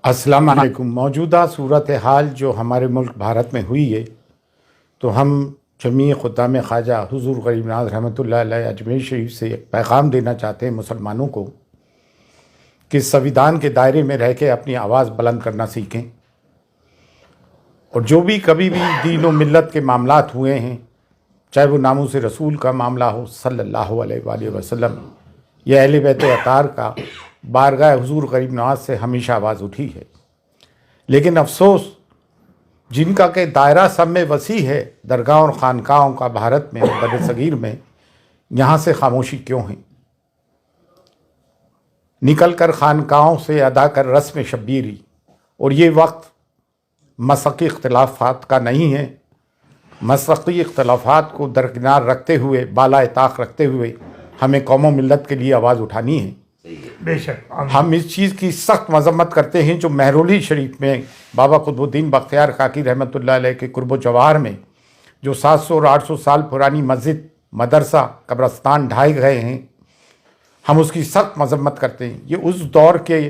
السلام علیکم۔ موجودہ صورتحال جو ہمارے ملک بھارت میں ہوئی ہے تو ہم جمیع خدام خواجہ حضور غریب نواز رحمۃ اللہ علیہ اجمیر شریف سے ایک پیغام دینا چاہتے ہیں مسلمانوں کو کہ سویدھان کے دائرے میں رہ کے اپنی آواز بلند کرنا سیکھیں، اور جو بھی کبھی بھی دین و ملت کے معاملات ہوئے ہیں، چاہے وہ ناموس رسول کا معاملہ ہو صلی اللہ علیہ وآلہ وسلم یا اہل بیت اطہار کا، بارگاہ حضور غریب نواز سے ہمیشہ آواز اٹھی ہے۔ لیکن افسوس جن کا کہ دائرہ سب میں وسیع ہے، درگاہ اور خانقاہوں کا بھارت میں اور بر صغیر میں، یہاں سے خاموشی کیوں ہے؟ نکل کر خانقاہوں سے ادا کر رسم شبیری، اور یہ وقت مسلکی اختلافات کا نہیں ہے۔ مسلکی اختلافات کو درکنار رکھتے ہوئے، بالا طاق رکھتے ہوئے ہمیں قوم و ملت کے لیے آواز اٹھانی ہے۔ بے شک ہم اس چیز کی سخت مذمت کرتے ہیں جو مہرولی شریف میں بابا قطب الدین بختیار کاکی رحمۃ اللہ علیہ کے قرب و جوار میں جو 700 اور 800 سال پرانی مسجد، مدرسہ، قبرستان ڈھائے گئے ہیں، ہم اس کی سخت مذمت کرتے ہیں۔ یہ اس دور کے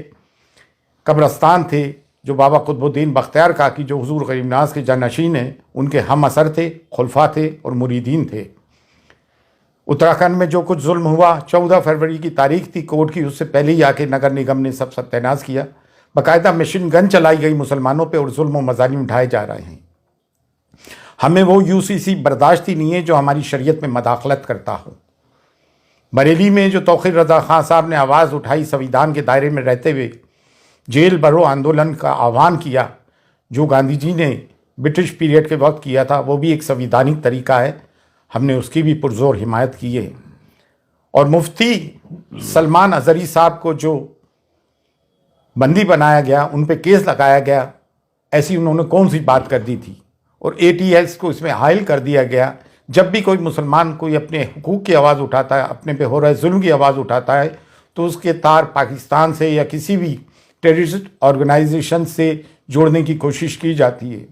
قبرستان تھے جو بابا قطب الدین بختیار کاکی جو حضور غریب نواز کے جانشین ہیں، ان کے ہم اثر تھے، خلفاء تھے اور مریدین تھے۔ اتراکھنڈ میں جو کچھ ظلم ہوا، 14 فروری کی تاریخ تھی کورٹ کی، اس سے پہلے ہی آ کے نگر نگم نے سب ستیہ ناش کیا، باقاعدہ مشین گن چلائی گئی مسلمانوں پہ اور ظلم و مظالم اٹھائے جا رہے ہیں۔ ہمیں وہ UCC برداشت ہی نہیں ہے جو ہماری شریعت میں مداخلت کرتا ہو۔ بریلی میں جو توقیر رضا خان صاحب نے آواز اٹھائی، سویدھان کے دائرے میں رہتے ہوئے جیل بھرو آندولن کا آہوان کیا، جو گاندھی جی نے برٹش پیریڈ کے وقت کیا تھا، وہ بھی ایک سویدھانک طریقہ ہے، ہم نے اس کی بھی پرزور حمایت کی ہے۔ اور مفتی سلمان اظہری صاحب کو جو بندی بنایا گیا، ان پہ کیس لگایا گیا، ایسی انہوں نے کون سی بات کر دی تھی، اور ATS کو اس میں حائل کر دیا گیا۔ جب بھی کوئی مسلمان کوئی اپنے حقوق کی آواز اٹھاتا ہے، اپنے پہ ہو رہے ظلم کی آواز اٹھاتا ہے، تو اس کے تار پاکستان سے یا کسی بھی ٹیررسٹ آرگنائزیشن سے جوڑنے کی کوشش کی جاتی ہے۔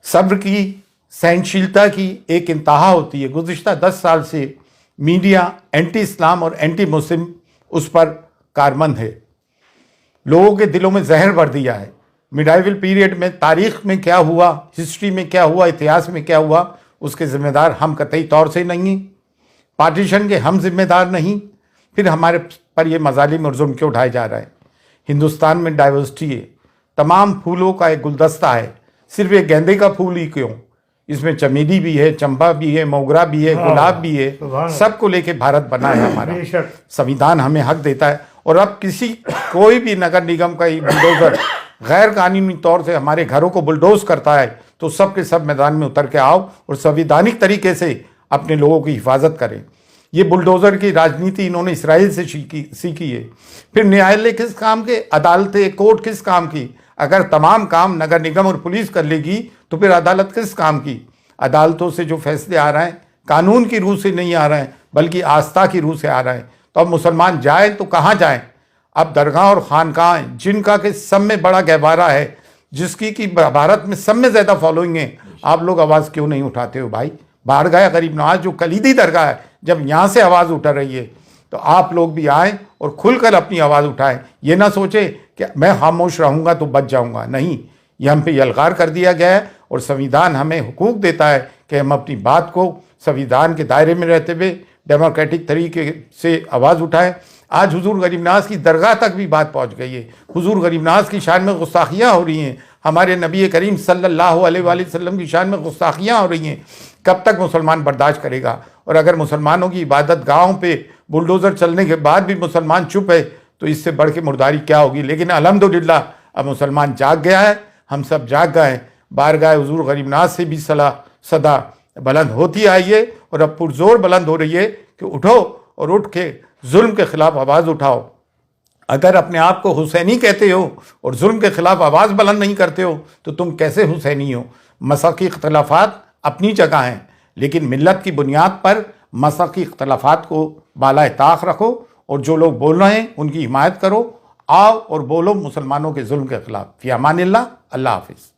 صبر کی، سہنشیلتا کی ایک انتہا ہوتی ہے۔ گزشتہ 10 سال سے میڈیا اینٹی اسلام اور اینٹی مسلم اس پر کارمند ہے، لوگوں کے دلوں میں زہر بھر دیا ہے۔ میڈائیول پیریڈ میں تاریخ میں کیا ہوا، ہسٹری میں کیا ہوا، اتہاس میں کیا ہوا، اس کے ذمہ دار ہم قطعی طور سے نہیں ہیں، پارٹیشن کے ہم ذمہ دار نہیں، پھر ہمارے پر یہ مظالم اور ظلم کیوں اٹھائے جا رہا ہے؟ ہندوستان میں ڈائیورسٹی ہے، تمام پھولوں کا ایک گلدستہ ہے، صرف ایک گیندے کا پھول ہی کیوں؟ اس میں چمیلی بھی ہے، چمپا بھی ہے، موگرا بھی ہے، گلاب بھی ہے، سب کو لے کے بھارت بنا ہے ہمارا۔ سویدھان ہمیں حق دیتا ہے، اور اب کوئی بھی نگر نگم کا بلڈوزر غیر قانونی طور سے ہمارے گھروں کو بلڈوز کرتا ہے تو سب کے سب میدان میں اتر کے آؤ اور سویدھانک طریقے سے اپنے لوگوں کی حفاظت کریں۔ یہ بلڈوزر کی راجنیتی انہوں نے اسرائیل سے سیکھی ہے۔ پھر نیالیہ کس کام کے، عدالتیں، کورٹ کس کام کی؟ اگر تمام کام نگر نگم اور پولیس کر لے گی تو پھر عدالت کس کام کی؟ عدالتوں سے جو فیصلے آ رہے ہیں قانون کی روح سے نہیں آ رہے ہیں بلکہ آستھا کی روح سے آ رہے ہیں۔ تو اب مسلمان جائیں تو کہاں جائیں؟ اب درگاہ اور خانقاہ جن کا کہ سب میں بڑا گہوارہ ہے، جس کی بھارت میں سب میں زیادہ فالوئنگ ہے، آپ لوگ آواز کیوں نہیں اٹھاتے ہو بھائی؟ بارگاہ غریب نواز جو کلیدی درگاہ ہے، جب یہاں سے آواز اٹھ رہی ہے تو آپ لوگ بھی آئیں اور کھل کر اپنی آواز اٹھائیں۔ یہ نہ سوچے کہ میں خاموش رہوں گا تو بچ جاؤں گا، نہیں، یہ ہم پہ یلغار کر دیا گیا ہے، اور سویدھان ہمیں حقوق دیتا ہے کہ ہم اپنی بات کو سویدھان کے دائرے میں رہتے ہوئے ڈیموکریٹک طریقے سے آواز اٹھائیں۔ آج حضور غریب نواز کی درگاہ تک بھی بات پہنچ گئی ہے، حضور غریب نواز کی شان میں گستاخیاں ہو رہی ہیں، ہمارے نبی کریم صلی اللہ علیہ وآلہ وسلم کی شان میں گستاخیاں ہو رہی ہیں۔ کب تک مسلمان برداشت کرے گا؟ اور اگر مسلمانوں کی عبادت گاہوں پہ بلڈوزر چلنے کے بعد بھی مسلمان چپ ہے تو اس سے بڑھ کے مرداری کیا ہوگی؟ لیکن الحمدللہ اب مسلمان جاگ گیا ہے، ہم سب جاگ گئے ہیں۔ بارگاہ حضور غریب نواز سے بھی صدا بلند ہوتی آئی ہے، اور اب پرزور بلند ہو رہی ہے کہ اٹھو اور اٹھ کے ظلم کے خلاف آواز اٹھاؤ۔ اگر اپنے آپ کو حسینی کہتے ہو اور ظلم کے خلاف آواز بلند نہیں کرتے ہو تو تم کیسے حسینی ہو؟ مسلکی اختلافات اپنی جگہ ہیں، لیکن ملت کی بنیاد پر مسلکی اختلافات کو بالائے طاق رکھو، اور جو لوگ بول رہے ہیں ان کی حمایت کرو، آؤ اور بولو مسلمانوں کے ظلم کے خلاف۔ فی امان اللہ، اللہ حافظ۔